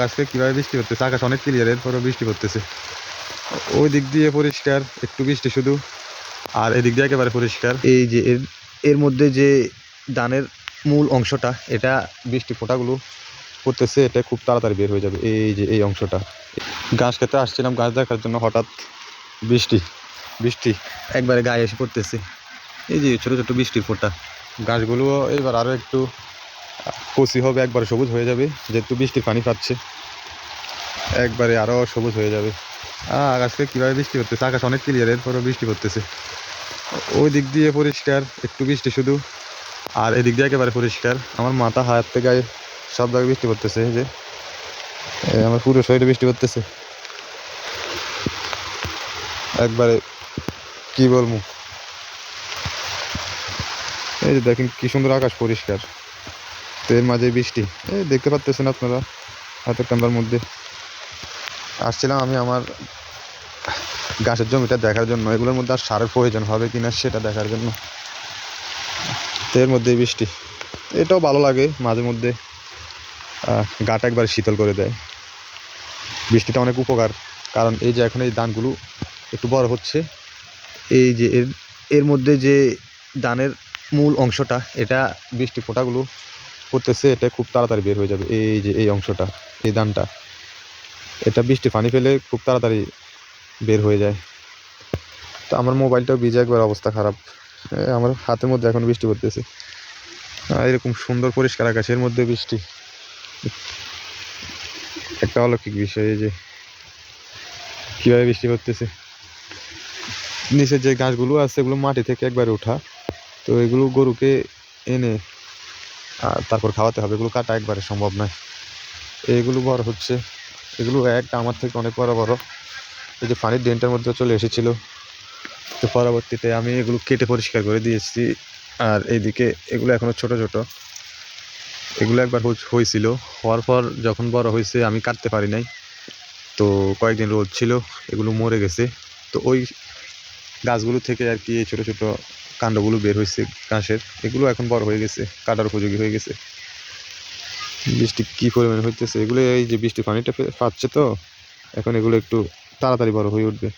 আজকে কিভাবে বৃষ্টি পড়তেছে, আকাশ অনেক ক্লিয়ার, এরপরও বৃষ্টি পড়তেছে। ওই দিক দিয়ে পরিষ্কার, একটু বৃষ্টি শুধু, আর এদিক দিয়ে একেবারে পরিষ্কার। এই যে এর এর মধ্যে যে ধানের মূল অংশটা, এটা বৃষ্টি ফোঁটাগুলো পড়তেছে, এটা খুব তাড়াতাড়ি বের হয়ে যাবে। এই যে এই অংশটা, ঘাস খেতে আসছিলাম গাছ দেখার জন্য, হঠাৎ বৃষ্টি বৃষ্টি একবারে গায়ে এসে পড়তেছে। এই যে ছোটো ছোটো বৃষ্টির ফোঁটা, গাছগুলো এবার আরও একটু কচি হবে, একবারে সবুজ হয়ে যাবে, যেহেতু বৃষ্টির পানি পাচ্ছে, একবারে আরও সবুজ হয়ে যাবে। আজকে কীভাবে বৃষ্টি পড়তেছে, আকাশ অনেক ক্লিয়ার, এরপরও বৃষ্টি পড়তেছে। ওই দিক দিয়ে পরিষ্কার, একটু বৃষ্টি শুধু, আর এদিক দিয়ে একেবারে পরিষ্কার। আমার মাথা হাত থেকে গায়ে সব জায়গায় বৃষ্টি পড়তেছে। এই যে আমার পুরো শরীরে বৃষ্টি পড়তেছে, একবারে কি বলবো। এই যে দেখেন কি সুন্দর আকাশ পরিষ্কার, তো এর মাঝে বৃষ্টি। এই দেখতে পাচ্ছেন আপনারা হাতের ক্যামেরার মধ্যে। আসছিলাম আমি আমার গাছের জমিটা দেখার জন্য, এগুলোর মধ্যে আর সারের প্রয়োজন হবে কিনা সেটা দেখার জন্য। তো এর মধ্যে বৃষ্টি, এটাও ভালো লাগে মাঝে মধ্যে, গাটা একবার শীতল করে দেয়। বৃষ্টিটা অনেক উপকার, কারণ এই যে এখন এই ধানগুলো একটু বড় হচ্ছে, এই যে এর মধ্যে যে ধানের মূল অংশটা, এটা বৃষ্টি ফোঁটাগুলো পড়তেছে, এটা খুব তাড়াতাড়ি বের হয়ে যাবে। এই যে এই অংশটা, এই ধানটা, এটা বৃষ্টি পানি পেলে খুব তাড়াতাড়ি বের হয়ে যায়। তো আমার মোবাইলটাও ভিজে, একবার অবস্থা খারাপ। আমার হাতের মধ্যে এখন বৃষ্টি পড়তেছে। এরকম সুন্দর পরিষ্কার আকাশের মধ্যে বৃষ্টি, একটা অলৌকিক বিষয়। এই যে কীভাবে বৃষ্টি পড়তেছে, নিচের যে গাছগুলো আছে এগুলো মাটি থেকে একবারে ওঠা, তো এগুলো গরুকে এনে তারপর খাওয়াতে হবে, এগুলো কাটা একবারে সম্ভব নয়। এগুলো বড় হচ্ছে, এগুলো একটা আমার থেকে অনেক বড় বড়। এই যে পানির ড্রেনটার মধ্যে চলে এসেছিলো, তো পরবর্তীতে আমি এগুলো কেটে পরিষ্কার করে দিয়েছি। আর এইদিকে এগুলো এখনো ছোট ছোট, এগুলো একবার হয়েছিল, হওয়ার পর যখন বড় হয়েছে আমি কাটতে পারি নাই, তো কয়েকদিন রোদ ছিল, এগুলো মরে গেছে। তো ওই গাছগুলো থেকে আর কি এই ছোটো ছোটো কাণ্ডগুলো বের হয়েছে ঘাসের, এগুলো এখন বড় হয়ে গেছে, কাটার উপযোগী হয়ে গেছে। বৃষ্টি কী পরিমাণে হইতেছে, এগুলো এই যে বৃষ্টি পানিটা পাচ্ছে, তো এখন এগুলো একটু তাড়াতাড়ি বড় হয়ে উঠবে।